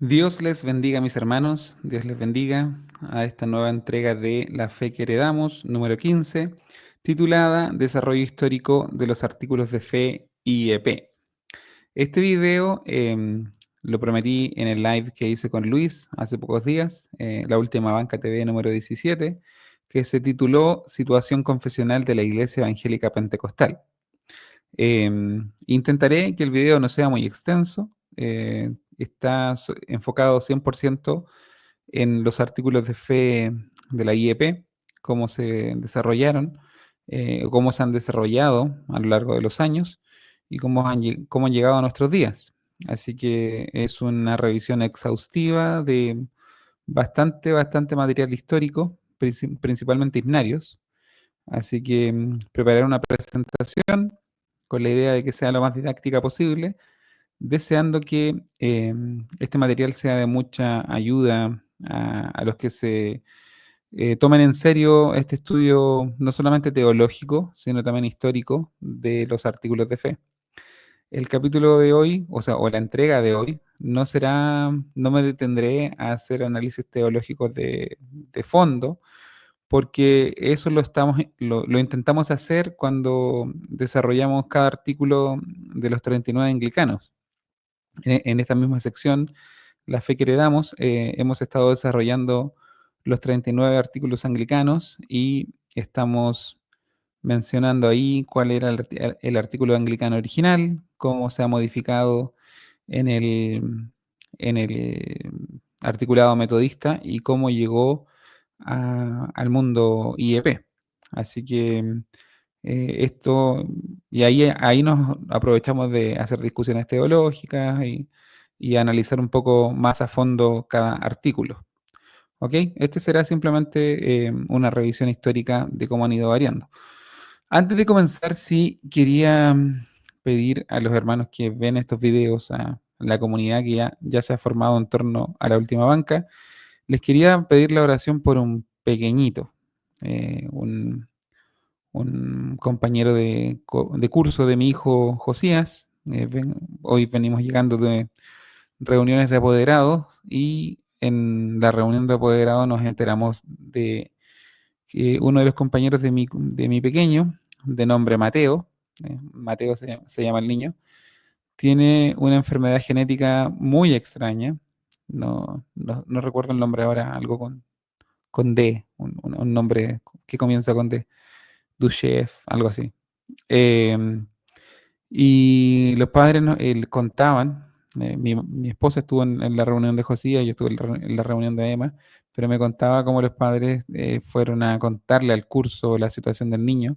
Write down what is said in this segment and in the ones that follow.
Dios les bendiga, mis hermanos, Dios les bendiga a esta nueva entrega de La Fe que Heredamos, número 15, titulada Desarrollo Histórico de los Artículos de Fe IEP. Este video lo prometí en el live que hice con Luis hace pocos días, la última Banca TV número 17, que se tituló Situación confesional de la Iglesia Evangélica Pentecostal. Intentaré que el video no sea muy extenso, está enfocado 100% en los artículos de fe de la IEP, cómo se desarrollaron, o cómo se han desarrollado a lo largo de los años y cómo han llegado a nuestros días. Así que es una revisión exhaustiva de bastante material histórico, principalmente himnarios. Así que prepararé una presentación con la idea de que sea lo más didáctica posible, deseando que este material sea de mucha ayuda a los que se tomen en serio este estudio no solamente teológico, sino también histórico de los artículos de fe. El capítulo de hoy, o la entrega de hoy, no me detendré a hacer análisis teológicos de fondo, porque eso lo intentamos hacer cuando desarrollamos cada artículo de los 39 anglicanos. En esta misma sección, La Fe que Heredamos, hemos estado desarrollando los 39 artículos anglicanos y estamos mencionando ahí cuál era el artículo anglicano original, cómo se ha modificado en en el articulado metodista y cómo llegó al mundo IEP. Así que ahí nos aprovechamos de hacer discusiones teológicas y analizar un poco más a fondo cada artículo. ¿Ok? Este será simplemente una revisión histórica de cómo han ido variando. Antes de comenzar, sí quería pedir a los hermanos que ven estos videos, a la comunidad que ya se ha formado en torno a la última banca, les quería pedir la oración por un pequeñito, eh, un, un compañero de curso de mi hijo Josías. Hoy venimos llegando de reuniones de apoderados y en la reunión de apoderados nos enteramos de que uno de los compañeros de mi pequeño, de nombre Mateo, Mateo se llama el niño, tiene una enfermedad genética muy extraña. No recuerdo el nombre ahora, algo con D, un nombre que comienza con D, Duchef, algo así. Em, y los padres contaban, mi esposa estuvo en la reunión de Josía, yo estuve en la reunión de Emma, pero me contaba cómo los padres fueron a contarle al curso la situación del niño,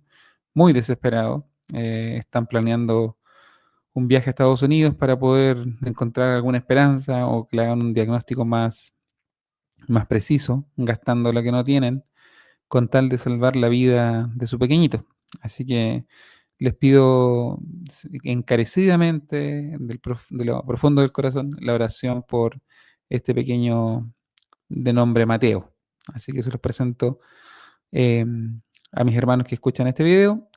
muy desesperado. Están planeando un viaje a Estados Unidos para poder encontrar alguna esperanza o que le hagan un diagnóstico más preciso, gastando lo que no tienen, con tal de salvar la vida de su pequeñito. Así que les pido encarecidamente de lo profundo del corazón la oración por este pequeño de nombre Mateo. Así que se los presento eh, a mis hermanos que escuchan este video.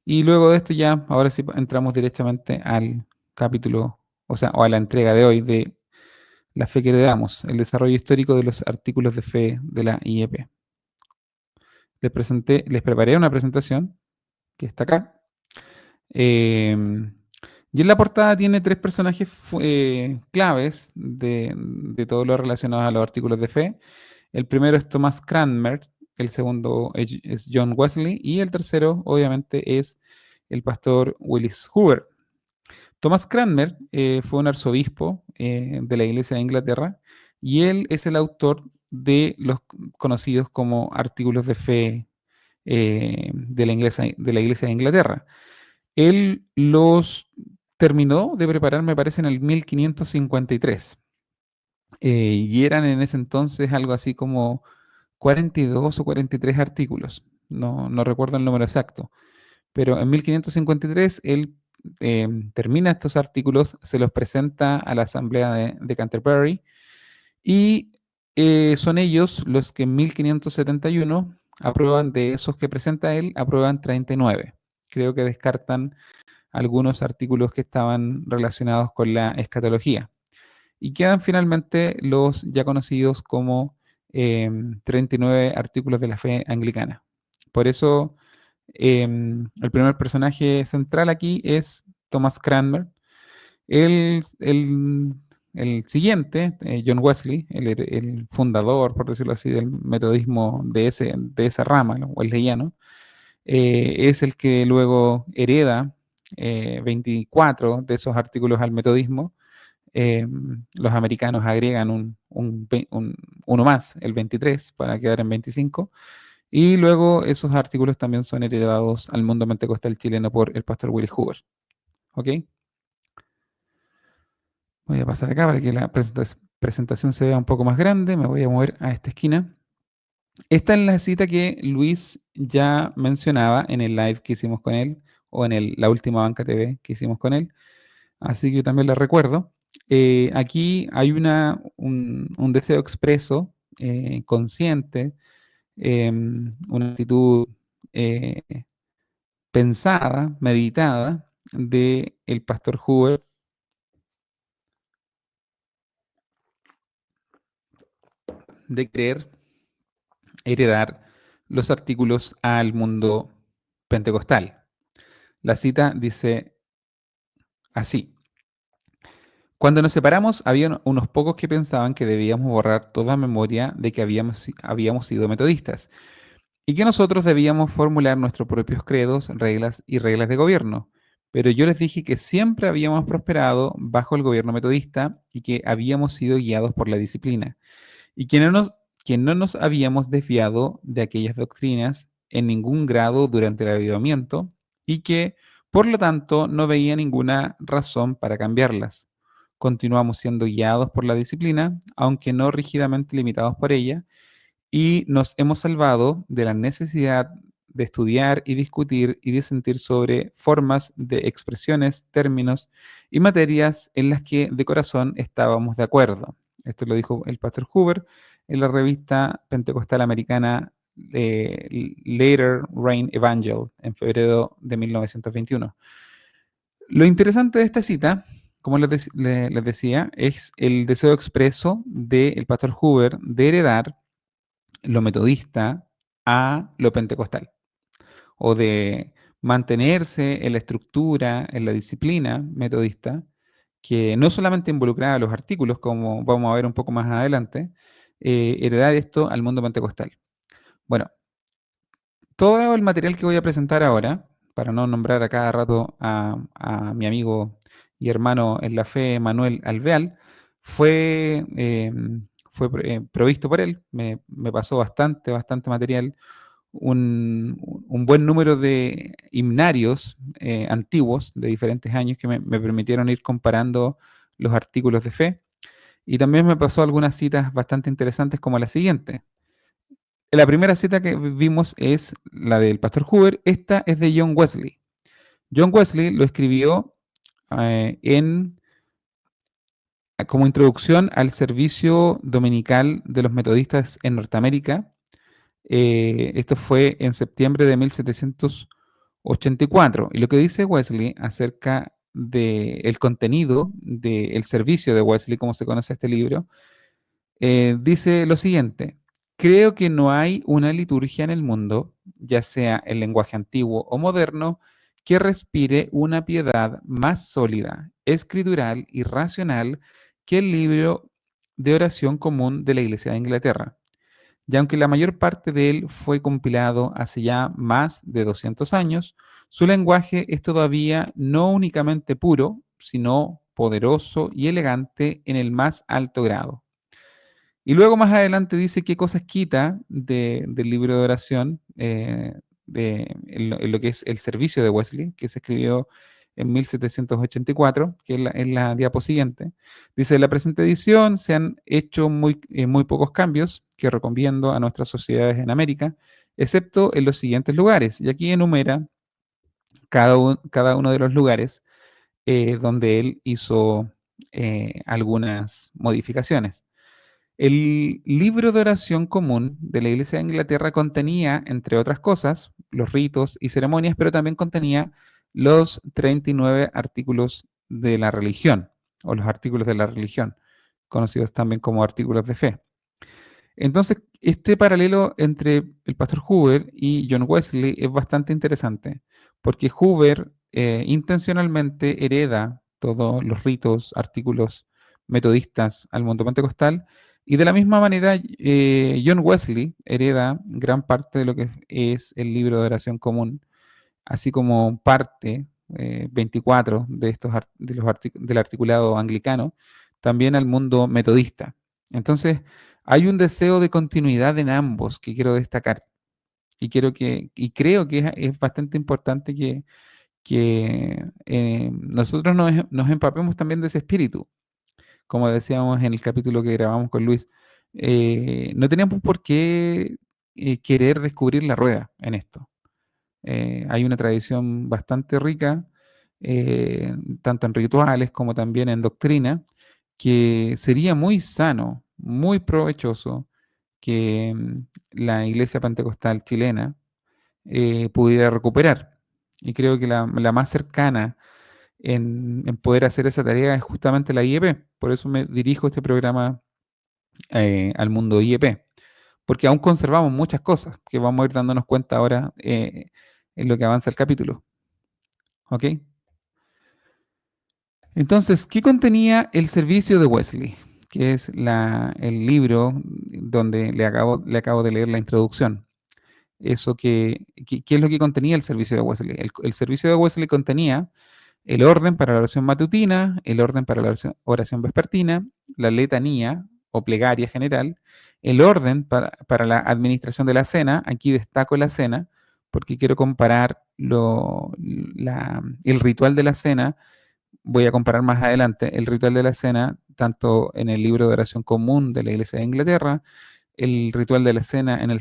Y luego de esto ya, ahora sí entramos directamente al capítulo, o a la entrega de hoy de La Fe que Heredamos, el desarrollo histórico de los artículos de fe de la IEP. Les preparé una presentación que está acá. Y en la portada tiene tres personajes claves de todo lo relacionado a los artículos de fe. El primero es Thomas Cranmer, el segundo es John Wesley y el tercero, obviamente, es el pastor Willis Hoover. Thomas Cranmer fue un arzobispo de la Iglesia de Inglaterra y él es el autor de los conocidos como artículos de fe de la Iglesia de Inglaterra. Él los terminó de preparar, me parece, en el 1553. Y eran en ese entonces algo así como 42 o 43 artículos. No recuerdo el número exacto. Pero en 1553 él termina estos artículos, se los presenta a la Asamblea de Canterbury y son ellos los que en 1571 aprueban de esos que presenta él, aprueban 39. Creo que descartan algunos artículos que estaban relacionados con la escatología. y quedan finalmente los ya conocidos como 39 artículos de la fe anglicana. Por eso el primer personaje central aquí es Thomas Cranmer. El, el- el siguiente, John Wesley, el fundador, por decirlo así, del metodismo de esa rama, ¿no? Wesleyano, es el que luego hereda 24 de esos artículos al metodismo. Los americanos agregan uno más, el 23, para quedar en 25. Y luego esos artículos también son heredados al mundo pentecostal chileno por el pastor Willy Hoover. ¿Ok? Voy a pasar acá para que la presentación se vea un poco más grande. Me voy a mover a esta esquina. Esta es la cita que Luis ya mencionaba en el live que hicimos con él, o en la última Banca TV que hicimos con él. Así que yo también la recuerdo. Aquí hay un deseo expreso, consciente, una actitud eh, pensada, meditada de el pastor Hoover de querer heredar los artículos al mundo pentecostal. La cita dice así: cuando nos separamos, había unos pocos que pensaban que debíamos borrar toda memoria de que habíamos sido metodistas y que nosotros debíamos formular nuestros propios credos, reglas y reglas de gobierno. Pero yo les dije que siempre habíamos prosperado bajo el gobierno metodista y que habíamos sido guiados por la disciplina y que no nos habíamos desviado de aquellas doctrinas en ningún grado durante el avivamiento y que, por lo tanto, no veía ninguna razón para cambiarlas. Continuamos siendo guiados por la disciplina, aunque no rígidamente limitados por ella, y nos hemos salvado de la necesidad de estudiar y discutir y disentir sobre formas de expresiones, términos y materias en las que de corazón estábamos de acuerdo. Esto lo dijo el pastor Hoover en la revista pentecostal americana Later Rain Evangel en febrero de 1921. Lo interesante de esta cita, como les decía, es el deseo expreso del pastor Hoover de heredar lo metodista a lo pentecostal, o de mantenerse en la estructura, en la disciplina metodista, que no solamente involucraba los artículos, como vamos a ver un poco más adelante, heredar esto al mundo pentecostal. Bueno, todo el material que voy a presentar ahora, para no nombrar a cada rato a mi amigo y hermano en la fe, Manuel Alveal, fue provisto por él. Me pasó bastante material, un buen número de himnarios antiguos de diferentes años que me permitieron ir comparando los artículos de fe. Y también me pasó algunas citas bastante interesantes como la siguiente. La primera cita que vimos es la del pastor Hoover. Esta es de John Wesley. John Wesley lo escribió como introducción al servicio dominical de los metodistas en Norteamérica. Esto fue en septiembre de 1784. Y lo que dice Wesley acerca del contenido del servicio de Wesley, como se conoce este libro, dice lo siguiente: creo que no hay una liturgia en el mundo, ya sea en lenguaje antiguo o moderno, que respire una piedad más sólida, escritural y racional que el libro de oración común de la Iglesia de Inglaterra. Y aunque la mayor parte de él fue compilado hace ya más de 200 años, su lenguaje es todavía no únicamente puro, sino poderoso y elegante en el más alto grado. Y luego más adelante dice qué cosas quita del libro de oración, en lo que es el servicio de Wesley, que se escribió en 1784, que es la diapo siguiente. Dice: en la presente edición se han hecho muy pocos cambios que recomiendo a nuestras sociedades en América, excepto en los siguientes lugares. Y aquí enumera cada uno de los lugares donde él hizo algunas modificaciones. El libro de oración común de la Iglesia de Inglaterra contenía, entre otras cosas, los ritos y ceremonias, pero también contenía los 39 artículos de la religión, o los artículos de la religión, conocidos también como artículos de fe. Entonces, este paralelo entre el pastor Hoover y John Wesley es bastante interesante, porque Hoover intencionalmente hereda todos los ritos, artículos metodistas al mundo pentecostal, y de la misma manera John Wesley hereda gran parte de lo que es el libro de oración común, así como parte 24 de del articulado anglicano, también al mundo metodista. Entonces, hay un deseo de continuidad en ambos que quiero destacar. Y creo que es bastante importante que nosotros nos empapemos también de ese espíritu. Como decíamos en el capítulo que grabamos con Luis, no tenemos por qué querer descubrir la rueda en esto. Hay una tradición bastante rica, tanto en rituales como también en doctrina, que sería muy sano, muy provechoso que la iglesia pentecostal chilena pudiera recuperar. Y creo que la más cercana en poder hacer esa tarea es justamente la IEP. Por eso me dirijo este programa al mundo IEP, porque aún conservamos muchas cosas que vamos a ir dándonos cuenta ahora en lo que avanza el capítulo. ¿Ok? Entonces, ¿qué contenía el servicio de Wesley? Que es el libro donde le acabo de leer la introducción. Eso ¿qué es lo que contenía el servicio de Wesley? El servicio de Wesley contenía el orden para la oración matutina, el orden para la oración vespertina, la letanía o plegaria general, el orden para la administración de la cena. Aquí destaco la cena porque quiero comparar el ritual de la cena. Voy a comparar más adelante el ritual de la cena, tanto en el libro de oración común de la Iglesia de Inglaterra, el ritual de la cena en el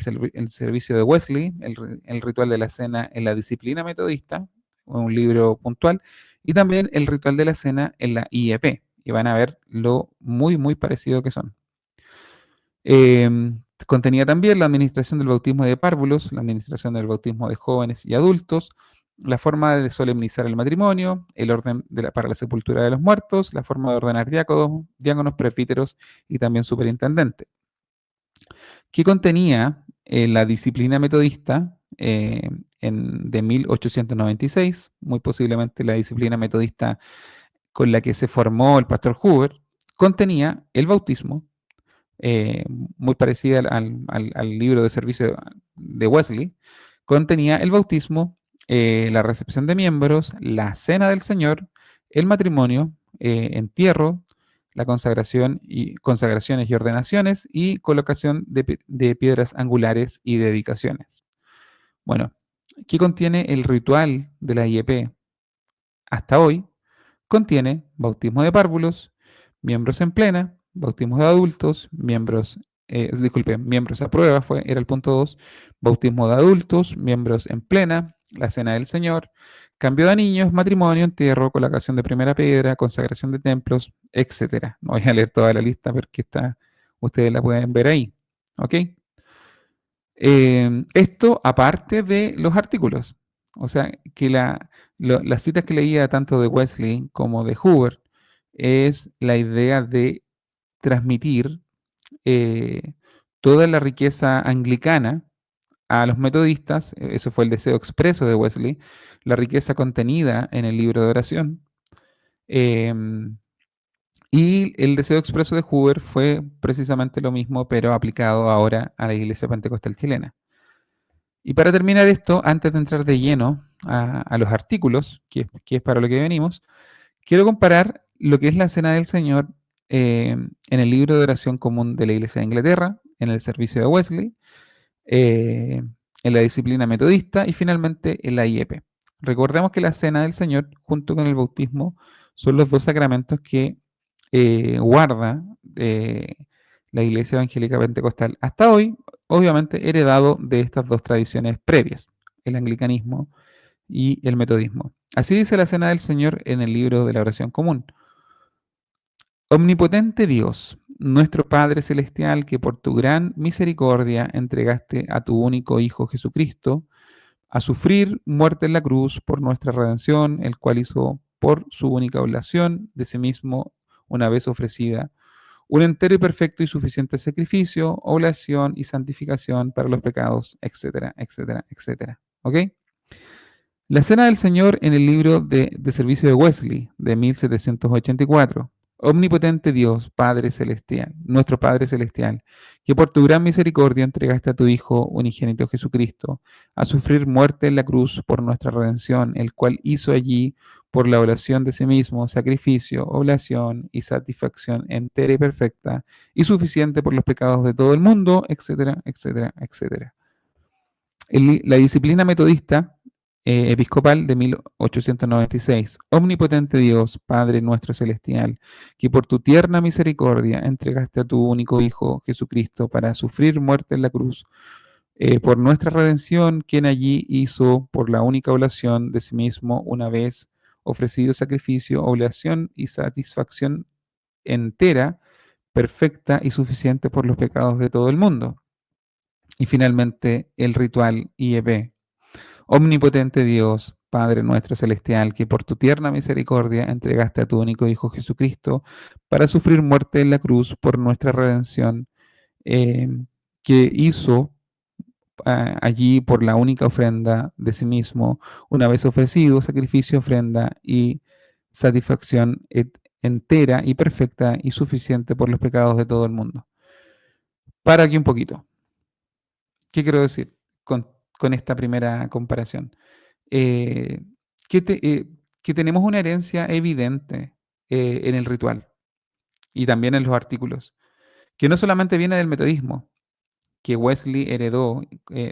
servicio de Wesley, el ritual de la cena en la disciplina metodista, un libro puntual, y también el ritual de la cena en la IEP. Y van a ver lo muy, muy parecido que son. Contenía también la administración del bautismo de párvulos, la administración del bautismo de jóvenes y adultos, la forma de solemnizar el matrimonio, el orden para la sepultura de los muertos, la forma de ordenar diáconos, presbíteros y también superintendente. ¿Qué contenía la disciplina metodista de 1896? Muy posiblemente la disciplina metodista con la que se formó el pastor Hoover. Contenía el bautismo, eh, muy parecida al libro de servicio de Wesley. Contenía el bautismo, la recepción de miembros, la cena del Señor, el matrimonio, entierro, la consagraciones y ordenaciones y colocación de piedras angulares y dedicaciones. Bueno, ¿qué contiene el ritual de la IEP hasta hoy? Contiene bautismo de párvulos, miembros en plena, bautismos de adultos, miembros a prueba, era el punto 2, bautismo de adultos, miembros en plena, la cena del Señor, cambio de niños, matrimonio, entierro, colocación de primera piedra, consagración de templos, etcétera. No voy a leer toda la lista porque ustedes la pueden ver ahí. ¿Ok? Esto aparte de los artículos. O sea, que las citas que leía tanto de Wesley como de Hoover es la idea de transmitir toda la riqueza anglicana a los metodistas. Eso fue el deseo expreso de Wesley, la riqueza contenida en el libro de oración. Y el deseo expreso de Hoover fue precisamente lo mismo, pero aplicado ahora a la Iglesia Pentecostal chilena. Y para terminar esto, antes de entrar de lleno a los artículos, que es para lo que venimos, quiero comparar lo que es la Cena del Señor en el libro de oración común de la Iglesia de Inglaterra, en el servicio de Wesley, en la disciplina metodista y finalmente en la IEP. Recordemos que la Cena del Señor, junto con el bautismo, son los dos sacramentos que guarda la Iglesia Evangélica Pentecostal hasta hoy, obviamente heredado de estas dos tradiciones previas, el anglicanismo y el metodismo. Así dice la Cena del Señor en el libro de la oración común. Omnipotente Dios, nuestro Padre Celestial, que por tu gran misericordia entregaste a tu único Hijo Jesucristo a sufrir muerte en la cruz por nuestra redención, el cual hizo por su única oblación de sí mismo una vez ofrecida un entero y perfecto y suficiente sacrificio, oblación y santificación para los pecados, etcétera, etcétera, etcétera. ¿Ok? La Cena del Señor en el libro de servicio de Wesley de 1784. Omnipotente Dios, Padre Celestial, nuestro Padre Celestial, que por tu gran misericordia entregaste a tu Hijo unigénito Jesucristo a sufrir muerte en la cruz por nuestra redención, el cual hizo allí por la oración de sí mismo sacrificio, oblación y satisfacción entera y perfecta y suficiente por los pecados de todo el mundo, etcétera, etcétera, etcétera. La disciplina metodista episcopal de 1896. Omnipotente Dios, Padre nuestro celestial, que por tu tierna misericordia entregaste a tu único Hijo Jesucristo para sufrir muerte en la cruz, por nuestra redención, quien allí hizo por la única oblación de sí mismo una vez ofrecido sacrificio, oblación y satisfacción entera, perfecta y suficiente por los pecados de todo el mundo. Y finalmente el ritual IEP. Omnipotente Dios, Padre nuestro celestial, que por tu tierna misericordia entregaste a tu único Hijo Jesucristo para sufrir muerte en la cruz por nuestra redención, eh, que hizo allí por la única ofrenda de sí mismo, una vez ofrecido sacrificio, ofrenda y satisfacción entera y perfecta y suficiente por los pecados de todo el mundo. Para aquí un poquito. ¿Qué quiero decir con esta primera comparación? eh, que, que tenemos una herencia evidente en el ritual y también en los artículos, que no solamente viene del metodismo, que Wesley heredó,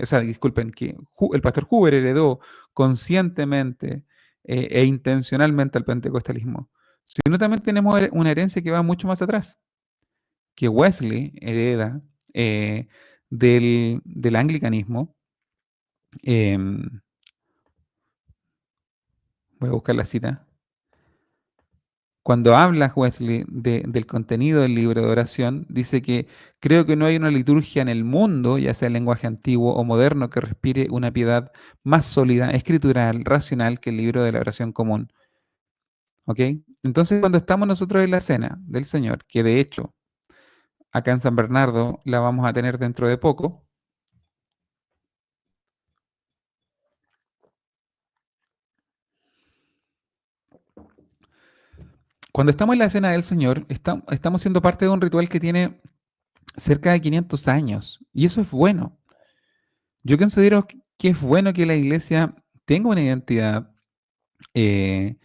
o sea, disculpen, que el pastor Hoover heredó conscientemente e intencionalmente al pentecostalismo, sino también tenemos una herencia que va mucho más atrás, que Wesley hereda del anglicanismo. em, Voy a buscar la cita. Cuando habla Wesley del contenido del libro de oración, dice que creo que no hay una liturgia en el mundo, ya sea en lenguaje antiguo o moderno, que respire una piedad más sólida, escritural, racional que el libro de la oración común. ¿Ok? Entonces, cuando estamos nosotros en la cena del Señor, que de hecho acá en San Bernardo la vamos a tener dentro de poco, cuando estamos en la cena del Señor, estamos siendo parte de un ritual que tiene cerca de 500 años, y eso es bueno. Yo considero que es bueno que la iglesia tenga una identidad eh,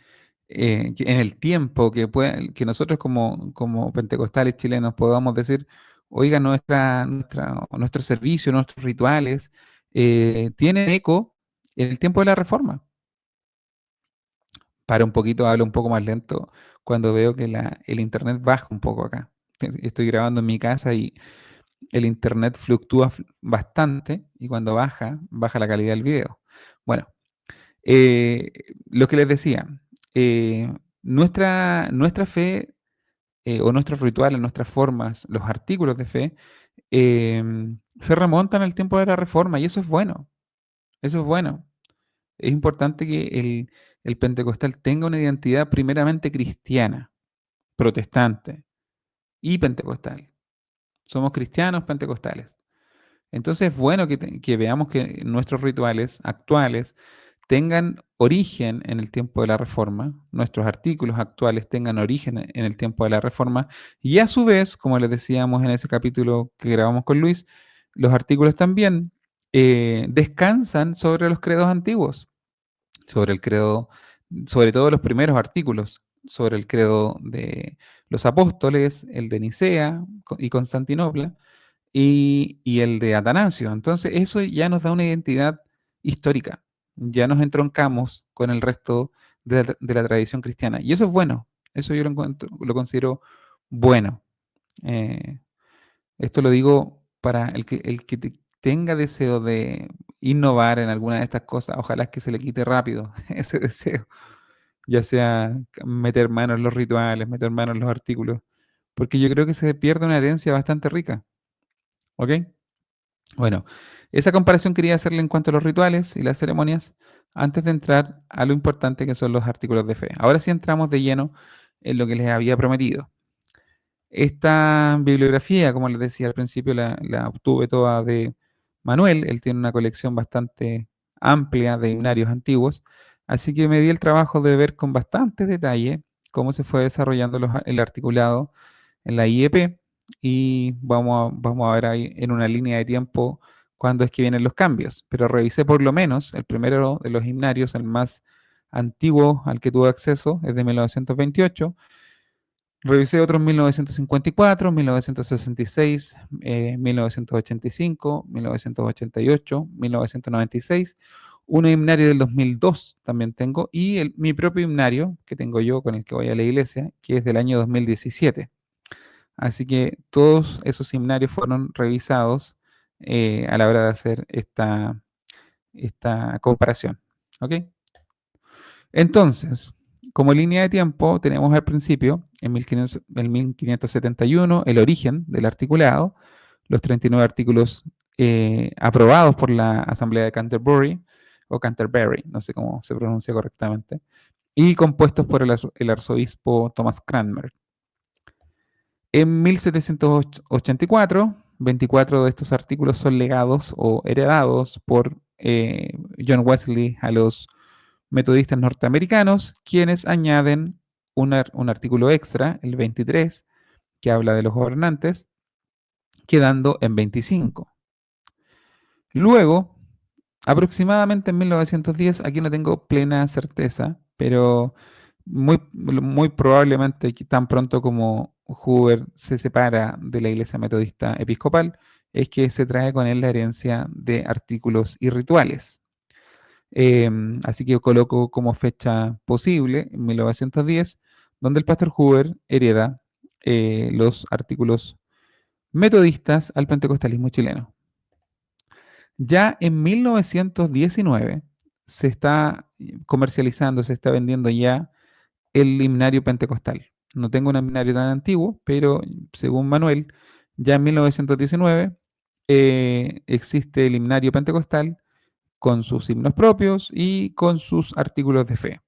en el tiempo, que nosotros como pentecostales chilenos podamos decir, oiga, nuestro servicio, nuestros rituales tienen eco en el tiempo de la Reforma. Para un poquito, hablo un poco más lento cuando veo que el internet baja un poco acá. Estoy grabando en mi casa y el internet fluctúa bastante y cuando baja, baja la calidad del video. Bueno, eh, lo que les decía, nuestra fe o nuestros rituales, nuestras formas, los artículos de fe, se remontan al tiempo de la Reforma y eso es bueno, eso es bueno. Es importante que el pentecostal tenga una identidad primeramente cristiana, protestante y pentecostal. Somos cristianos pentecostales. Entonces es bueno que veamos que nuestros rituales actuales tengan origen en el tiempo de la Reforma, nuestros artículos actuales tengan origen en el tiempo de la Reforma, y a su vez, como les decíamos en ese capítulo que grabamos con Luis, los artículos también descansan sobre los credos antiguos, sobre el credo, sobre todo los primeros artículos, sobre el credo de los apóstoles, el de Nicea y Constantinopla, y el de Atanasio. Entonces, eso ya nos da una identidad histórica. Ya nos entroncamos con el resto de la tradición cristiana. Y eso es bueno. Eso yo lo considero bueno. Eh, Esto lo digo para el que tenga deseo de innovar en alguna de estas cosas. Ojalá que se le quite rápido ese deseo. Ya sea meter mano en los rituales, meter mano en los artículos. Porque yo creo que se pierde una herencia bastante rica. ¿Ok? Bueno, esa comparación quería hacerle en cuanto a los rituales y las ceremonias antes de entrar a lo importante que son los artículos de fe. Ahora sí entramos de lleno en lo que les había prometido. Esta bibliografía, como les decía al principio, la obtuve toda de Manuel. Él tiene una colección bastante amplia de himnarios antiguos, así que me di el trabajo de ver con bastante detalle cómo se fue desarrollando el articulado en la IEP y vamos a ver ahí en una línea de tiempo cuándo es que vienen los cambios. Pero revisé por lo menos el primero de los himnarios, el más antiguo al que tuve acceso, es de 1928. Revisé otros 1954, 1966, 1985, 1988, 1996, un himnario del 2002 también tengo, y mi propio himnario que tengo yo con el que voy a la iglesia, que es del año 2017. Así que todos esos himnarios fueron revisados a la hora de hacer esta comparación. ¿Ok? Entonces, como línea de tiempo, tenemos al principio, en 1571, el origen del articulado, los 39 artículos aprobados por la Asamblea de Canterbury, o Canterbury, no sé cómo se pronuncia correctamente, y compuestos por el arzobispo Thomas Cranmer. En 1784, 24 de estos artículos son legados o heredados por John Wesley a los metodistas norteamericanos, quienes añaden un artículo extra, el 23, que habla de los gobernantes, quedando en 25. Luego, aproximadamente en 1910, aquí no tengo plena certeza, pero muy probablemente tan pronto como Hoover se separa de la Iglesia Metodista Episcopal, es que se trae con él la herencia de artículos y rituales. Así que coloco como fecha posible, en 1910, donde el pastor Hoover hereda los artículos metodistas al pentecostalismo chileno. Ya en 1919 se está comercializando, se está vendiendo ya el himnario pentecostal. No tengo un himnario tan antiguo, pero según Manuel, ya en 1919 existe el himnario pentecostal con sus himnos propios y con sus artículos de fe.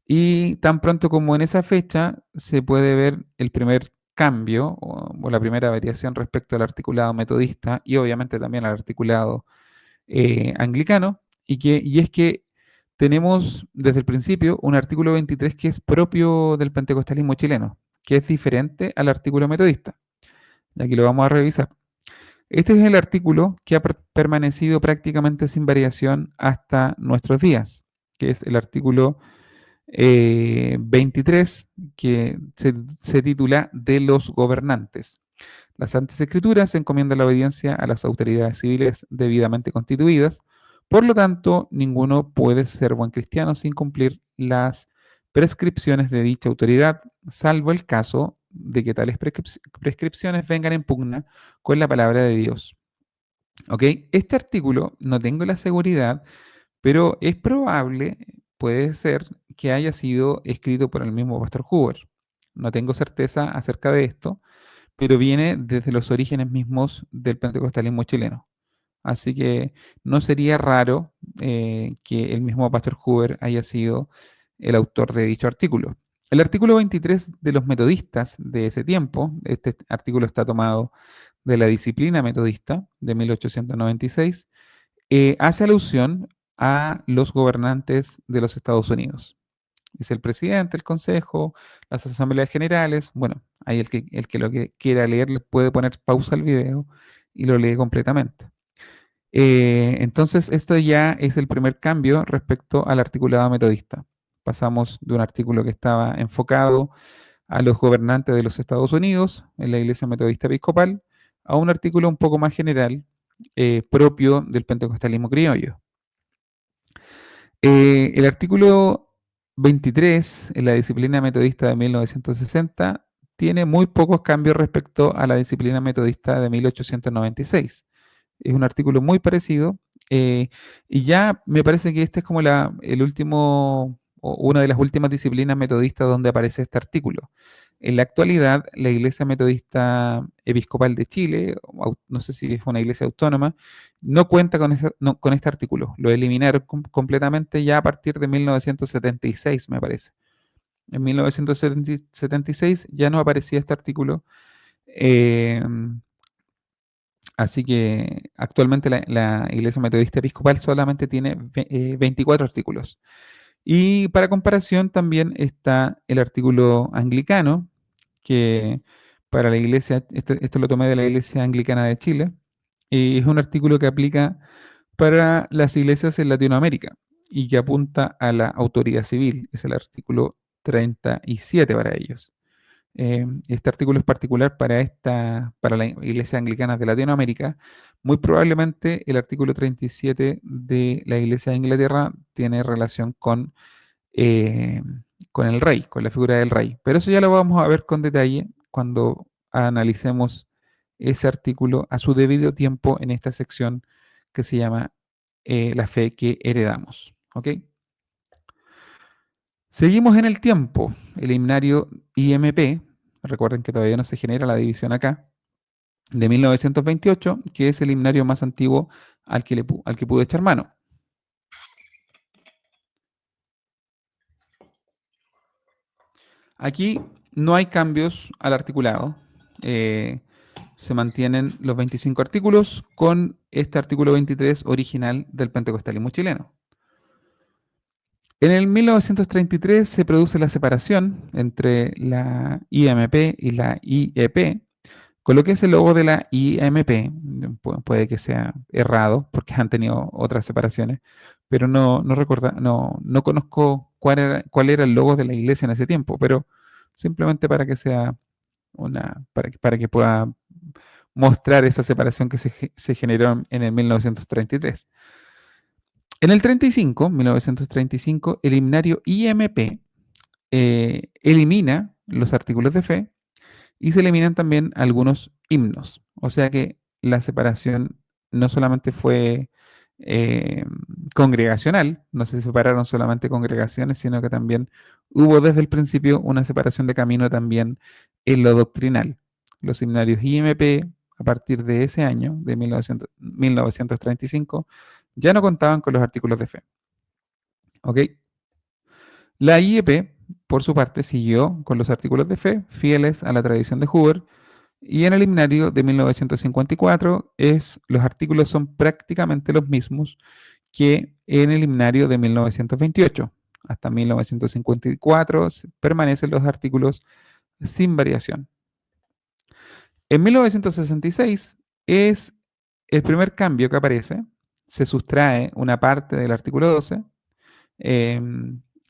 Y tan pronto como en esa fecha se puede ver el primer cambio o la primera variación respecto al articulado metodista y obviamente también al articulado anglicano, y es que tenemos desde el principio un artículo 23 que es propio del pentecostalismo chileno, que es diferente al artículo metodista. Y aquí lo vamos a revisar. Este es el artículo que ha permanecido prácticamente sin variación hasta nuestros días, que es el artículo 23, que se titula De los gobernantes. Las Santas Escrituras encomiendan la obediencia a las autoridades civiles debidamente constituidas, por lo tanto, ninguno puede ser buen cristiano sin cumplir las prescripciones de dicha autoridad, salvo el caso de que tales prescripciones vengan en pugna con la palabra de Dios. ¿Ok? Este artículo no tengo la seguridad, pero es probable, puede ser, que haya sido escrito por el mismo Pastor Hoover. No tengo certeza acerca de esto, pero viene desde los orígenes mismos del pentecostalismo chileno. Así que no sería raro que el mismo Pastor Hoover haya sido el autor de dicho artículo. El artículo 23 de los metodistas de ese tiempo, este artículo está tomado de la disciplina metodista de 1896, hace alusión a los gobernantes de los Estados Unidos. Es el presidente, el consejo, las asambleas generales. Bueno, ahí el que lo que quiera leer le puede poner pausa al video y lo lee completamente. Entonces, esto ya es el primer cambio respecto al articulado metodista. Pasamos de un artículo que estaba enfocado a los gobernantes de los Estados Unidos en la Iglesia Metodista Episcopal a un artículo un poco más general propio del pentecostalismo criollo. El artículo 23 en la disciplina metodista de 1960 tiene muy pocos cambios respecto a la disciplina metodista de 1896. Es un artículo muy parecido y ya me parece que este es como el último o una de las últimas disciplinas metodistas donde aparece este artículo. En la actualidad, la Iglesia Metodista Episcopal de Chile, no sé si es una iglesia autónoma, no cuenta con este artículo. Lo eliminaron completamente ya a partir de 1976, me parece. En 1976 ya no aparecía este artículo, eh, así que actualmente la Iglesia Metodista Episcopal solamente tiene 24 artículos. Y para comparación también está el artículo anglicano, que para la iglesia, esto lo tomé de la Iglesia Anglicana de Chile, y es un artículo que aplica para las iglesias en Latinoamérica y que apunta a la autoridad civil. Es el artículo 37 para ellos. Este artículo es particular para la iglesia anglicana de Latinoamérica. Muy probablemente el artículo 37 de la iglesia de Inglaterra tiene relación eh, con el rey, con la figura del rey. Pero eso ya lo vamos a ver con detalle cuando analicemos ese artículo a su debido tiempo en esta sección que se llama La fe que heredamos. ¿Ok? Seguimos en el tiempo. El himnario IMP, recuerden que todavía no se genera la división acá, de 1928, que es el himnario más antiguo al que pude echar mano. Aquí no hay cambios al articulado. Eh, Se mantienen los 25 artículos con este artículo 23 original del Pentecostalismo chileno. En el 1933 se produce la separación entre la IMP y la IEP, con lo que es el logo de la IMP. Puede que sea errado porque han tenido otras separaciones, pero no conozco cuál era el logo de la iglesia en ese tiempo, pero simplemente para que sea para que pueda mostrar esa separación que se generó en el 1933. En el 1935, el himnario IMP elimina los artículos de fe y se eliminan también algunos himnos. O sea que la separación no solamente fue eh, congregacional, no se separaron solamente congregaciones, sino que también hubo desde el principio una separación de camino también en lo doctrinal. Los himnarios IMP, a partir de ese año, de 1935, ya no contaban con los artículos de fe. ¿Ok? La IEP, por su parte, siguió con los artículos de fe, fieles a la tradición de Hoover, y en el himnario de 1954 los artículos son prácticamente los mismos que en el himnario de 1928. Hasta 1954 permanecen los artículos sin variación. En 1966 es el primer cambio que aparece. Se sustrae una parte del artículo 12. Eh,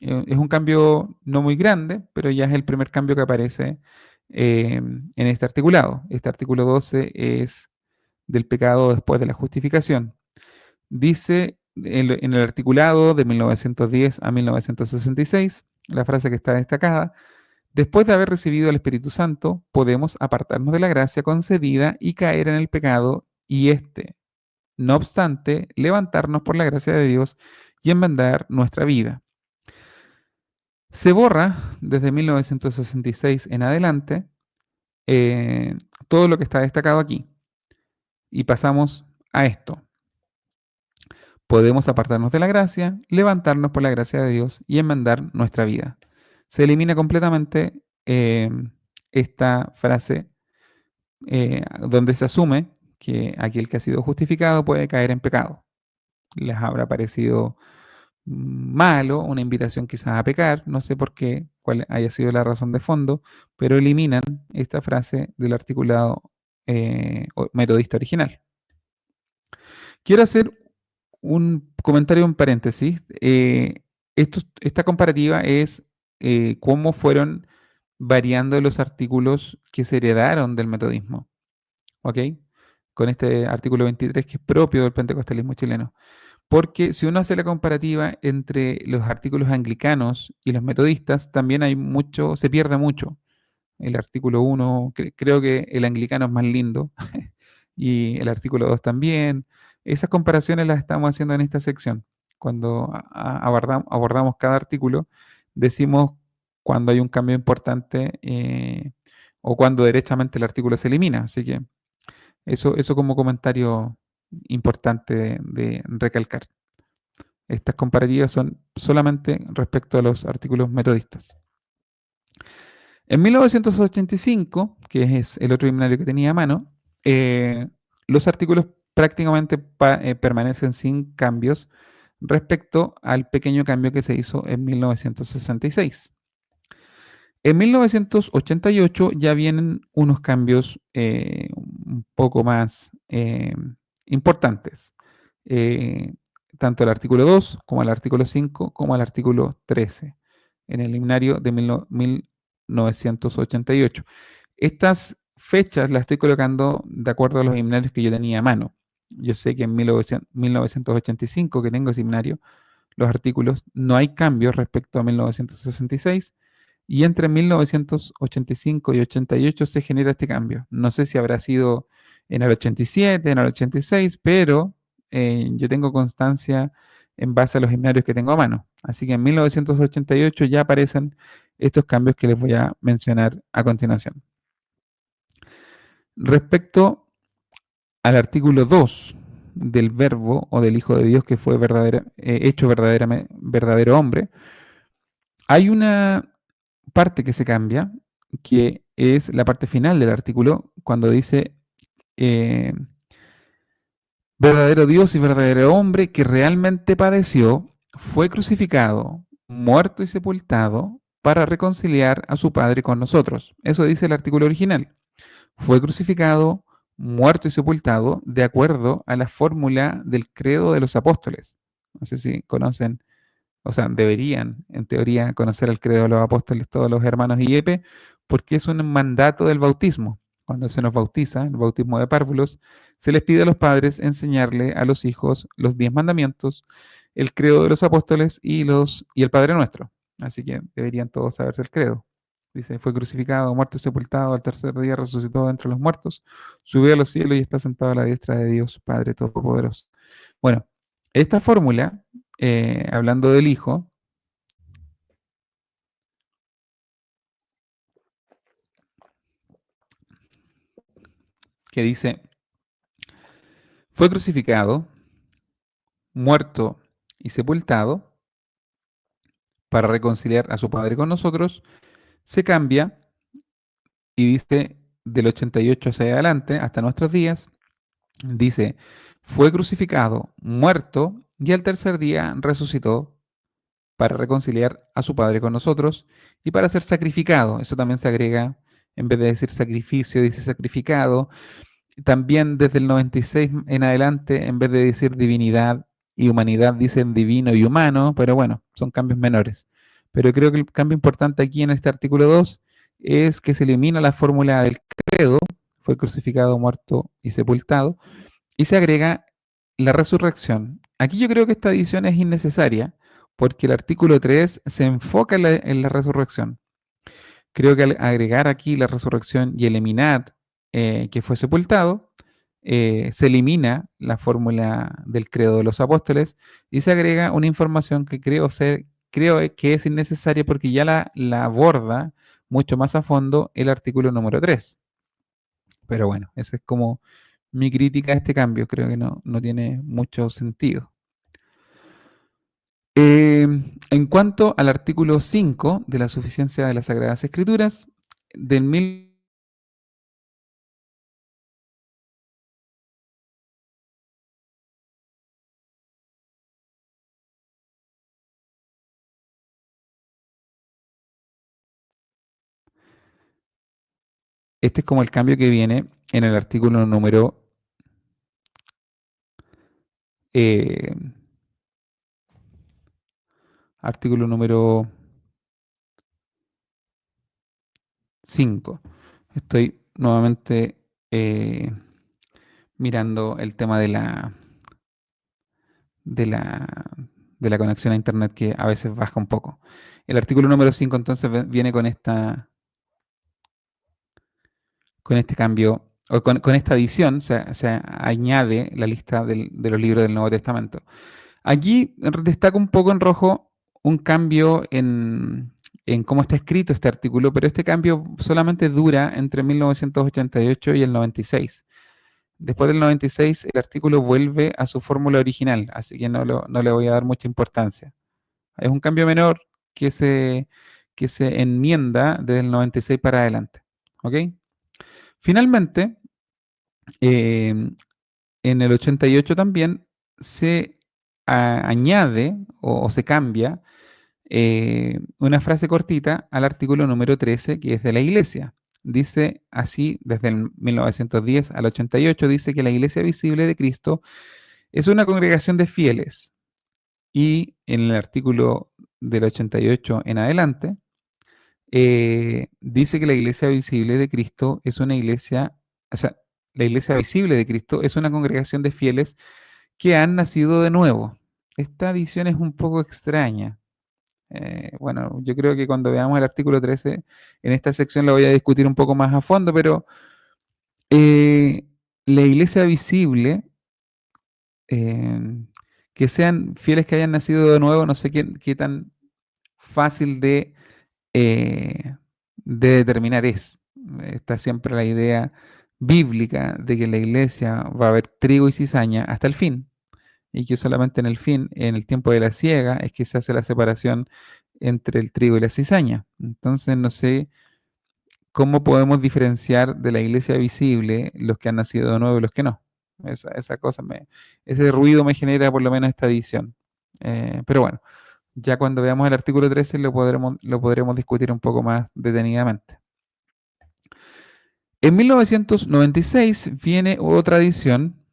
es un cambio no muy grande, pero ya es el primer cambio que aparece en este articulado. Este artículo 12 es del pecado después de la justificación. Dice en el articulado de 1910 a 1966, la frase que está destacada: después de haber recibido el Espíritu Santo, podemos apartarnos de la gracia concedida y caer en el pecado, y no obstante, levantarnos por la gracia de Dios y enmendar nuestra vida. Se borra desde 1966 en adelante eh, todo lo que está destacado aquí y pasamos a esto. Podemos apartarnos de la gracia, levantarnos por la gracia de Dios y enmendar nuestra vida. Se elimina completamente esta frase donde se asume que aquel que ha sido justificado puede caer en pecado. Les habrá parecido malo, una invitación quizás a pecar, no sé por qué, cuál haya sido la razón de fondo, pero eliminan esta frase del articulado metodista original. Quiero hacer un comentario en paréntesis. Esta comparativa es cómo fueron variando los artículos que se heredaron del metodismo, ¿ok? Con este artículo 23 que es propio del pentecostalismo chileno. Porque si uno hace la comparativa entre los artículos anglicanos y los metodistas, también se pierde mucho. El artículo 1, creo que el anglicano es más lindo, y el artículo 2 también. Esas comparaciones las estamos haciendo en esta sección. Cuando abordamos cada artículo, decimos cuando hay un cambio importante o cuando derechamente el artículo se elimina. Así que eso como comentario importante de recalcar. Estas comparativas son solamente respecto a los artículos metodistas. En 1985, que es el otro himnario que tenía a mano, los artículos prácticamente permanecen sin cambios respecto al pequeño cambio que se hizo en 1966. En 1988 ya vienen unos cambios un poco más importantes. Eh, Tanto el artículo 2 como el artículo 5 como el artículo 13 en el himnario de 1988. Estas fechas las estoy colocando de acuerdo a los himnarios que yo tenía a mano. Yo sé que en 1985, que tengo ese himnario, los artículos, no hay cambios respecto a 1966 y entre 1985 y 88 se genera este cambio. No sé si habrá sido en el 87, en el 86, pero yo tengo constancia en base a los himnarios que tengo a mano. Así que en 1988 ya aparecen estos cambios que les voy a mencionar a continuación. Respecto al artículo 2 del verbo o del Hijo de Dios que fue hecho verdadero hombre, hay una parte que se cambia, que es la parte final del artículo, cuando dice eh, verdadero Dios y verdadero hombre que realmente padeció, fue crucificado, muerto y sepultado para reconciliar a su Padre con nosotros. Eso dice el artículo original. Fue crucificado, muerto y sepultado de acuerdo a la fórmula del credo de los apóstoles. No sé si conocen, o sea, deberían, en teoría, conocer el credo de los apóstoles todos los hermanos IEPE, porque es un mandato del bautismo. Cuando se nos bautiza, el bautismo de párvulos, se les pide a los padres enseñarle a los hijos los 10 mandamientos, el credo de los apóstoles y el Padre Nuestro. Así que deberían todos saberse el credo. Dice, fue crucificado, muerto y sepultado, al tercer día resucitó de entre los muertos, subió a los cielos y está sentado a la diestra de Dios, Padre Todopoderoso. Bueno, esta fórmula, hablando del Hijo, que dice, fue crucificado, muerto y sepultado para reconciliar a su Padre con nosotros, se cambia y dice del 88 hacia adelante, hasta nuestros días, dice, fue crucificado, muerto y al tercer día resucitó para reconciliar a su Padre con nosotros y para ser sacrificado. Eso también se agrega, en vez de decir sacrificio, dice sacrificado. También desde el 96 en adelante, en vez de decir divinidad y humanidad, dicen divino y humano, pero bueno, son cambios menores. Pero creo que el cambio importante aquí en este artículo 2 es que se elimina la fórmula del credo, fue crucificado, muerto y sepultado, y se agrega la resurrección. Aquí yo creo que esta edición es innecesaria porque el artículo 3 se enfoca en la resurrección. Creo que al agregar aquí la resurrección y eliminar que fue sepultado, se elimina la fórmula del credo de los apóstoles y se agrega una información que creo que es innecesaria porque ya la aborda mucho más a fondo el artículo número 3. Pero bueno, esa es como mi crítica a este cambio. Creo que no tiene mucho sentido. En cuanto al artículo 5 de la suficiencia de las Sagradas Escrituras, del este es como el cambio que viene en el eh, artículo número 5. Estoy nuevamente mirando el tema de la, de la conexión a Internet que a veces baja un poco. El artículo número 5 entonces viene con este cambio, o con esta adición, se añade la lista de los libros del Nuevo Testamento. Aquí destaca un poco en rojo un cambio en cómo está escrito este artículo, pero este cambio solamente dura entre 1988 y el 96. Después del 96, el artículo vuelve a su fórmula original, así que no le voy a dar mucha importancia. Es un cambio menor que que se enmienda desde el 96 para adelante. ¿Ok? Finalmente, en el 88 también se añade o se cambia una frase cortita al artículo número 13, que es de la Iglesia. Dice así, desde el 1910 al 88, dice que la Iglesia Visible de Cristo es una congregación de fieles. Y en el artículo del 88 en adelante, dice que la Iglesia Visible de Cristo es una iglesia, o sea, la Iglesia Visible de Cristo es una congregación de fieles que han nacido de nuevo. Esta visión es un poco extraña. Bueno, yo creo que cuando veamos el artículo 13, en esta sección lo voy a discutir un poco más a fondo, pero eh, la iglesia visible, eh, que sean fieles que hayan nacido de nuevo, no sé qué tan fácil de determinar es. Está siempre la idea bíblica de que en la iglesia va a haber trigo y cizaña hasta el fin, y que solamente en el fin, en el tiempo de la siega, es que se hace la separación entre el trigo y la cizaña. Entonces, no sé cómo podemos diferenciar de la iglesia visible los que han nacido de nuevo y los que no. Esa cosa ese ruido me genera por lo menos esta edición. Pero bueno, ya cuando veamos el artículo 13 lo podremos discutir un poco más detenidamente. En 1996 viene otra adición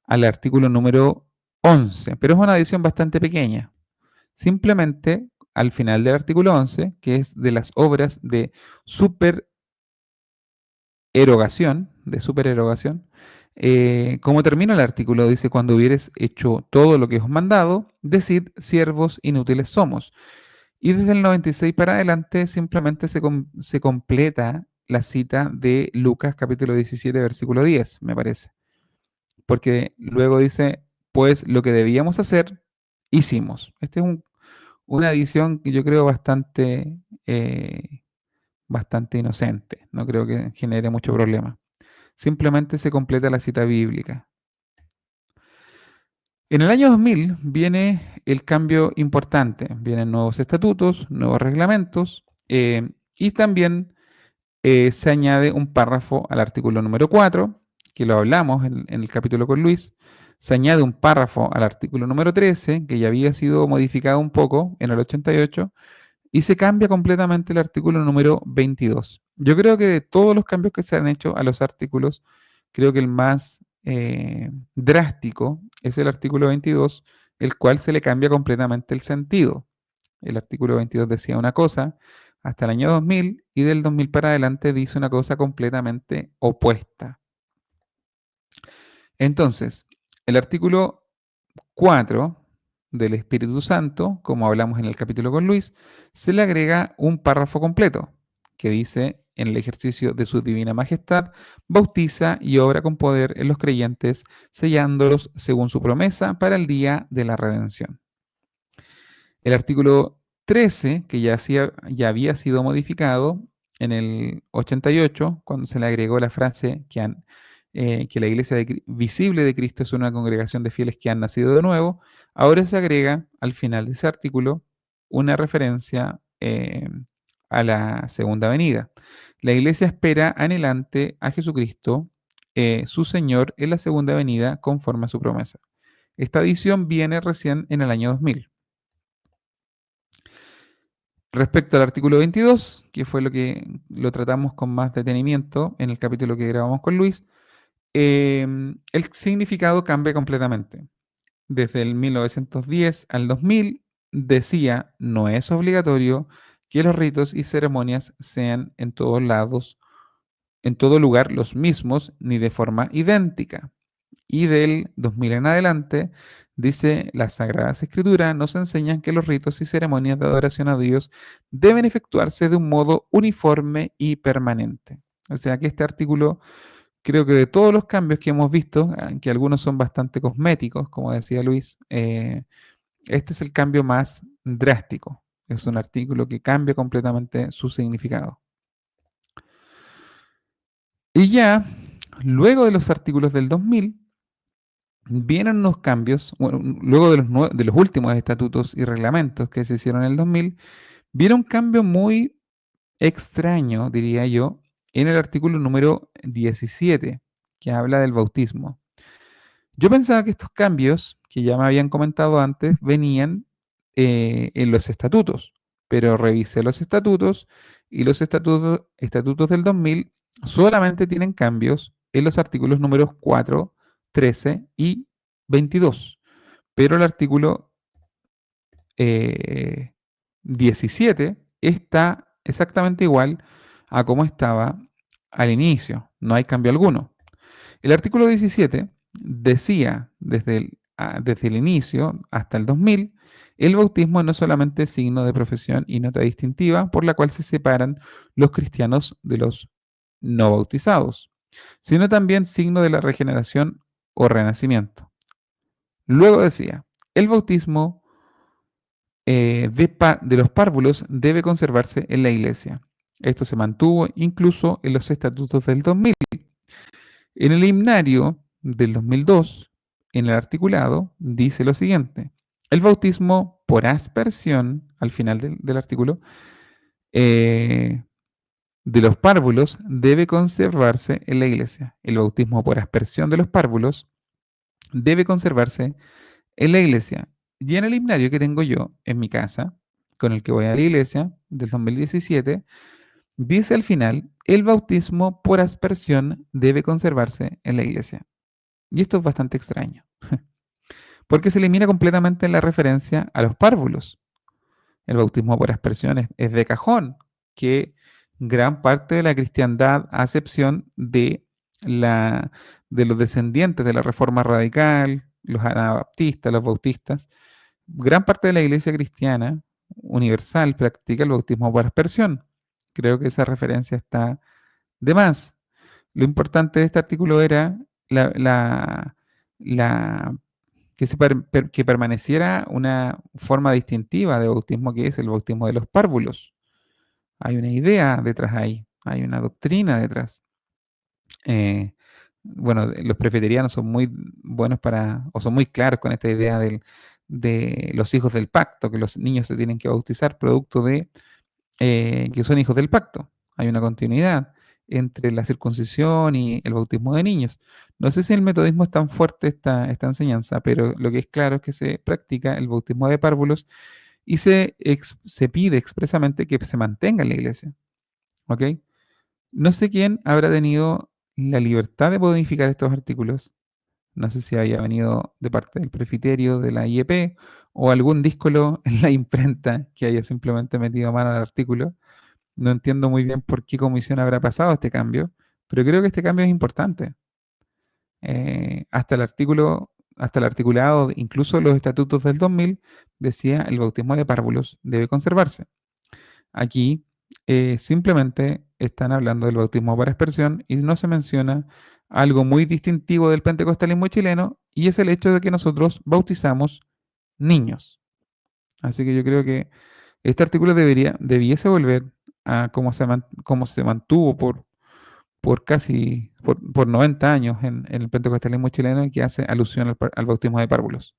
al artículo número 11, pero es una adición bastante pequeña. Simplemente al final del artículo 11, que es de las obras de supererogación, como termina el artículo, dice: cuando hubieres hecho todo lo que os he mandado, decid: siervos inútiles somos. Y desde el 96 para adelante simplemente se completa la cita de Lucas capítulo 17, versículo 10, me parece. Porque luego dice: pues lo que debíamos hacer, hicimos. Esta es una adición que yo creo bastante inocente. No creo que genere mucho problema. Simplemente se completa la cita bíblica. En el año 2000 viene el cambio importante. Vienen nuevos estatutos, nuevos reglamentos, y también se añade un párrafo al artículo número 4, que lo hablamos en el capítulo con Luis. Se añade un párrafo al artículo número 13, que ya había sido modificado un poco en el 88, y se cambia completamente el artículo número 22. Yo creo que de todos los cambios que se han hecho a los artículos, creo que el más drástico es el artículo 22, el cual se le cambia completamente el sentido. El artículo 22 decía una cosa hasta el año 2000, y del 2000 para adelante dice una cosa completamente opuesta. Entonces, el artículo 4 del Espíritu Santo, como hablamos en el capítulo con Luis, se le agrega un párrafo completo que dice: en el ejercicio de su divina majestad, bautiza y obra con poder en los creyentes, sellándolos según su promesa para el día de la redención. El artículo 13, que ya había sido modificado en el 88, cuando se le agregó la frase que la iglesia visible de Cristo es una congregación de fieles que han nacido de nuevo, ahora se agrega al final de ese artículo una referencia a la segunda venida. La iglesia espera anhelante a Jesucristo, su Señor, en la segunda venida conforme a su promesa. Esta edición viene recién en el año 2000. Respecto al artículo 22, que fue lo que lo tratamos con más detenimiento en el capítulo que grabamos con Luis, el significado cambia completamente. Desde el 1910 al 2000 decía: no es obligatorio que los ritos y ceremonias sean en todos lados, en todo lugar los mismos, ni de forma idéntica. Y del 2000 en adelante dice: las Sagradas Escrituras nos enseñan que los ritos y ceremonias de adoración a Dios deben efectuarse de un modo uniforme y permanente. O sea que este artículo, creo que de todos los cambios que hemos visto, que algunos son bastante cosméticos, como decía Luis, este es el cambio más drástico. Es un artículo que cambia completamente su significado. Y ya, luego de los artículos del 2000, vienen unos cambios, bueno, luego de los últimos estatutos y reglamentos que se hicieron en el 2000, Viene un cambio muy extraño, diría yo, en el artículo número 17, que habla del bautismo. Yo pensaba que estos cambios, que ya me habían comentado antes, venían en los estatutos, pero revisé los estatutos y los estatutos del 2000 solamente tienen cambios en los artículos números 4, 13 y 22, pero el artículo 17 está exactamente igual a como estaba al inicio, no hay cambio alguno. El artículo 17 decía desde el inicio hasta el 2000, el bautismo no es solamente signo de profesión y nota distintiva por la cual se separan los cristianos de los no bautizados, sino también signo de la regeneración o renacimiento. Luego decía, el bautismo de los párvulos debe conservarse en la iglesia. Esto se mantuvo incluso en los estatutos del 2000. En el himnario del 2002, en el articulado, dice lo siguiente. El bautismo por aspersión, al final del artículo, eh, de los párvulos debe conservarse en la iglesia. El bautismo por aspersión de los párvulos debe conservarse en la iglesia. Y en el himnario que tengo yo en mi casa, con el que voy a la iglesia, del 2017, dice al final, el bautismo por aspersión debe conservarse en la iglesia. Y esto es bastante extraño, porque se elimina completamente la referencia a los párvulos. El bautismo por aspersión es de cajón, que gran parte de la cristiandad, a excepción la, de los descendientes de la Reforma Radical, los anabaptistas, los bautistas, gran parte de la iglesia cristiana universal practica el bautismo por aspersión. Creo que esa referencia está de más. Lo importante de este artículo era la, la- la- que permaneciera una forma distintiva de bautismo que es el bautismo de los párvulos. Hay una idea detrás ahí, hay una doctrina detrás. Eh, bueno, los presbiterianos son muy buenos o son muy claros con esta idea de los hijos del pacto, que los niños se tienen que bautizar producto de que son hijos del pacto. Hay una continuidad entre la circuncisión y el bautismo de niños. No sé si en el metodismo es tan fuerte esta enseñanza, pero lo que es claro es que se practica el bautismo de párvulos y se pide expresamente que se mantenga en la iglesia. ¿Ok? No sé quién habrá tenido la libertad de modificar estos artículos. No sé si haya venido de parte del presbiterio, de la IEP o algún díscolo en la imprenta que haya simplemente metido mano al artículo. No entiendo muy bien por qué comisión habrá pasado este cambio, pero creo que este cambio es importante. Hasta el articulado, incluso los estatutos del 2000, decía el bautismo de párvulos debe conservarse. Aquí simplemente están hablando del bautismo por aspersión y no se menciona algo muy distintivo del pentecostalismo chileno y es el hecho de que nosotros bautizamos niños. Así que yo creo que este artículo debiese volver a cómo se mantuvo por 90 años en el pentecostalismo chileno y que hace alusión al bautismo de párvulos.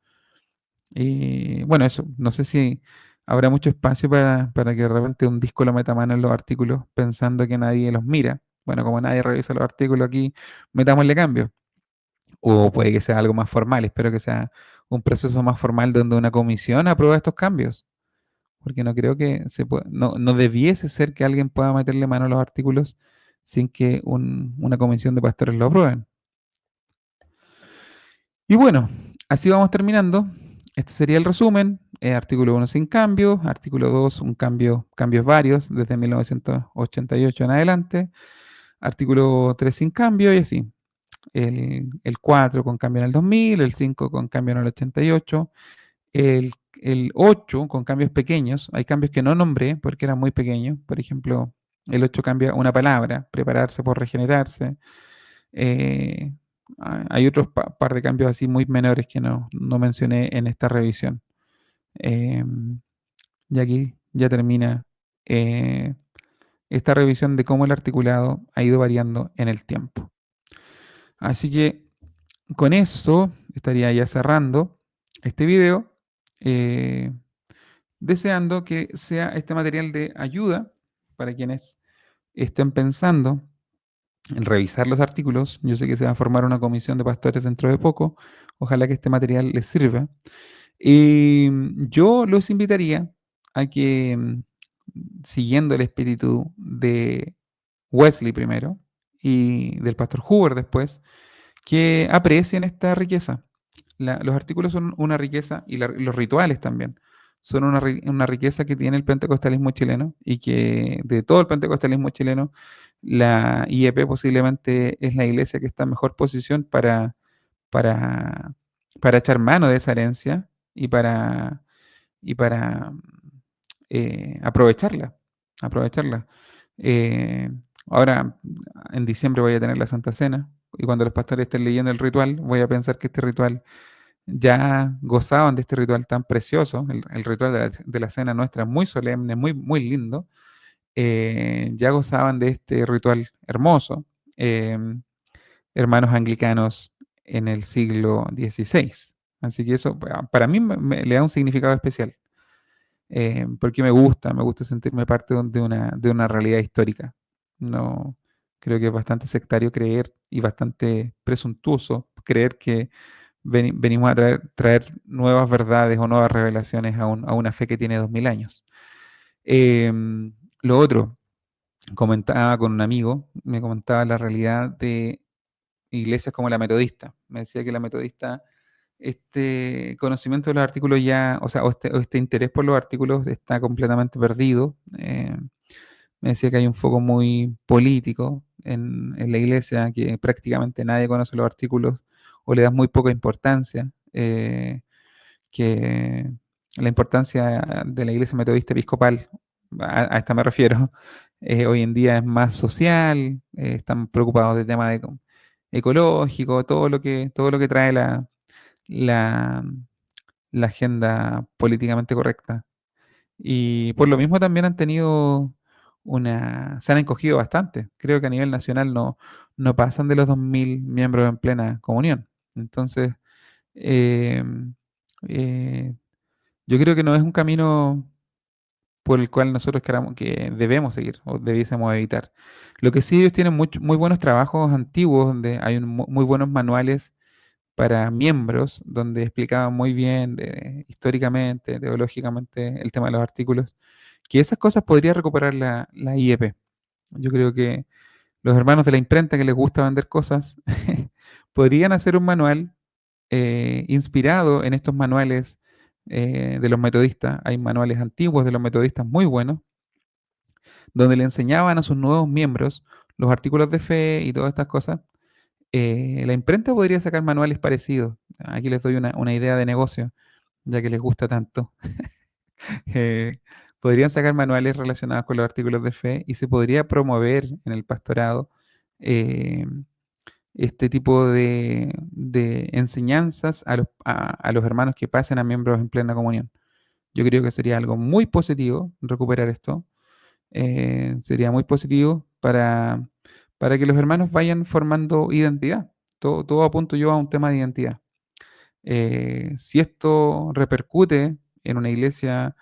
Y bueno, eso, no sé si habrá mucho espacio para que de repente un disco lo meta mano en los artículos pensando que nadie los mira. Bueno, como nadie revisa los artículos aquí, metámosle cambio. O puede que sea algo más formal, espero que sea un proceso más formal donde una comisión aprueba estos cambios. Porque no creo que no debiese ser que alguien pueda meterle mano a los artículos sin que una comisión de pastores lo aprueben. Y bueno, así vamos terminando. Este sería el resumen. Artículo 1 sin cambio, artículo 2 cambios varios desde 1988 en adelante, artículo 3 sin cambio y así. El 4 con cambio en el 2000, el 5 con cambio en el 88, el, el 8 con cambios pequeños. Hay cambios que no nombré porque eran muy pequeños. Por ejemplo, el 8 cambia una palabra, prepararse por regenerarse. Eh, Hay otros par de cambios así muy menores que no mencioné en esta revisión. Eh, y aquí ya termina eh, esta revisión de cómo el articulado ha ido variando en el tiempo. Así que con eso estaría ya cerrando este video. Eh, deseando que sea este material de ayuda para quienes estén pensando en revisar los artículos. Yo sé que se va a formar una comisión de pastores dentro de poco. Ojalá que este material les sirva. Y yo los invitaría a que, siguiendo el espíritu de Wesley primero y del pastor Hoover después, que aprecien esta riqueza. Los artículos son una riqueza y los rituales también. Son una riqueza que tiene el pentecostalismo chileno y que de todo el pentecostalismo chileno, la IEP posiblemente es la iglesia que está en mejor posición para, para echar mano de esa herencia y para aprovecharla. Aprovecharla. Eh, Ahora, en diciembre voy a tener la Santa Cena y cuando los pastores estén leyendo el ritual, voy a pensar que este ritual ya gozaban de este ritual tan precioso, el ritual de la cena nuestra, muy solemne, muy, muy lindo, ya gozaban de este ritual hermoso, eh, hermanos anglicanos en el siglo XVI. Así que eso para mí le da un significado especial, porque me gusta sentirme parte de una realidad histórica. No, creo que es bastante sectario creer y bastante presuntuoso creer que venimos a traer nuevas verdades o nuevas revelaciones a una fe que tiene 2000 años. Lo otro, comentaba con un amigo, me comentaba la realidad de iglesias como la metodista. Me decía que la metodista, este conocimiento de los artículos ya, o sea, o este interés por los artículos está completamente perdido. Me decía que hay un foco muy político en la iglesia, que prácticamente nadie conoce los artículos o le da muy poca importancia. Que la importancia de la iglesia metodista episcopal, a esta me refiero, hoy en día es más social, están preocupados del tema ecológico, todo lo que trae la, la agenda políticamente correcta. Y por lo mismo también se han encogido bastante. Creo que a nivel nacional no pasan de los 2000 miembros en plena comunión. Entonces, eh, eh, yo creo que no es un camino por el cual nosotros que debemos seguir o debiésemos evitar. Lo que sí, ellos tienen muy buenos trabajos antiguos donde hay muy buenos manuales para miembros donde explicaban muy bien históricamente, teológicamente el tema de los artículos, que esas cosas podría recuperar la IEP. Yo creo que los hermanos de la imprenta que les gusta vender cosas podrían hacer un manual inspirado en estos manuales de los metodistas. Hay manuales antiguos de los metodistas muy buenos, donde le enseñaban a sus nuevos miembros los artículos de fe y todas estas cosas. La imprenta podría sacar manuales parecidos. Aquí les doy una idea de negocio, ya que les gusta tanto. Eh, Podrían sacar manuales relacionados con los artículos de fe y se podría promover en el pastorado eh, este tipo de enseñanzas a los hermanos que pasen a miembros en plena comunión. Yo creo que sería algo muy positivo recuperar esto. Sería muy positivo para que los hermanos vayan formando identidad. Todo apunto yo a un tema de identidad. Si esto repercute en una iglesia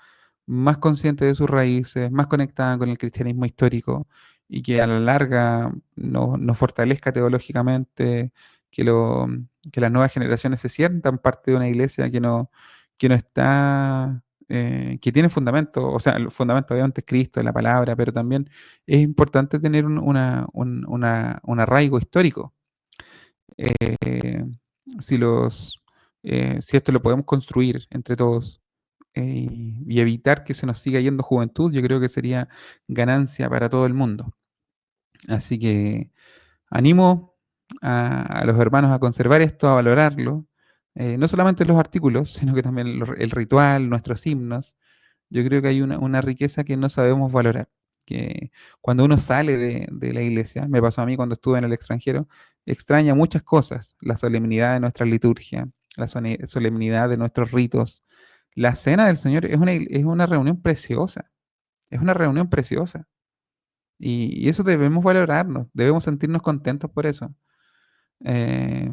más consciente de sus raíces, más conectada con el cristianismo histórico y que a la larga nos fortalezca teológicamente, que, lo, que las nuevas generaciones se sientan parte de una iglesia que no está, que tiene fundamento, o sea, el fundamento obviamente es Cristo, es la palabra, pero también es importante tener un arraigo histórico. Eh, si esto lo podemos construir entre todos, y evitar que se nos siga yendo juventud, yo creo que sería ganancia para todo el mundo. Así que animo a los hermanos a conservar esto, a valorarlo, no solamente los artículos, sino que también el ritual, nuestros himnos. Yo creo que hay una riqueza que no sabemos valorar, que cuando uno sale de la iglesia, me pasó a mí cuando estuve en el extranjero, extraña muchas cosas, la solemnidad de nuestra liturgia, la solemnidad de nuestros ritos. La cena del Señor es una reunión preciosa, es una reunión preciosa. Y eso debemos valorarnos, debemos sentirnos contentos por eso. Eh,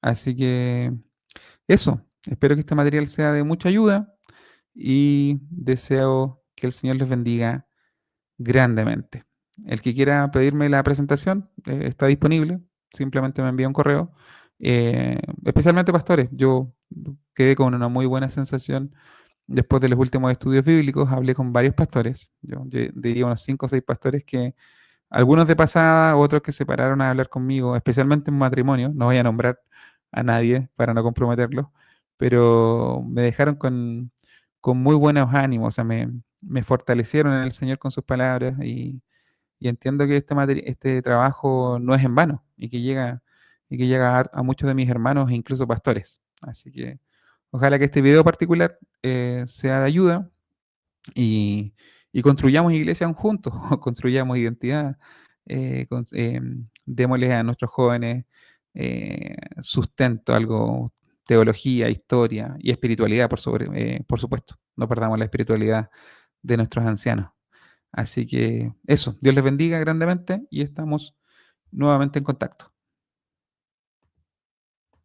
Así que eso, espero que este material sea de mucha ayuda. y deseo que el Señor les bendiga grandemente. El que quiera pedirme la presentación está disponible, simplemente me envía un correo. Especialmente pastores, yo quedé con una muy buena sensación después de los últimos estudios bíblicos. Hablé con varios pastores, yo diría unos 5 o 6 pastores que algunos de pasada, otros que se pararon a hablar conmigo, especialmente en matrimonio. No voy a nombrar a nadie para no comprometerlo, pero me dejaron con muy buenos ánimos, o sea, me fortalecieron en el Señor con sus palabras y entiendo que este trabajo no es en vano y que llega a muchos de mis hermanos e incluso pastores. Así que ojalá que este video particular sea de ayuda y, y construyamos iglesia juntos, construyamos identidad, démosle a nuestros jóvenes sustento, algo, teología, historia y espiritualidad, por supuesto. No perdamos la espiritualidad de nuestros ancianos. Así que eso, Dios les bendiga grandemente y estamos nuevamente en contacto.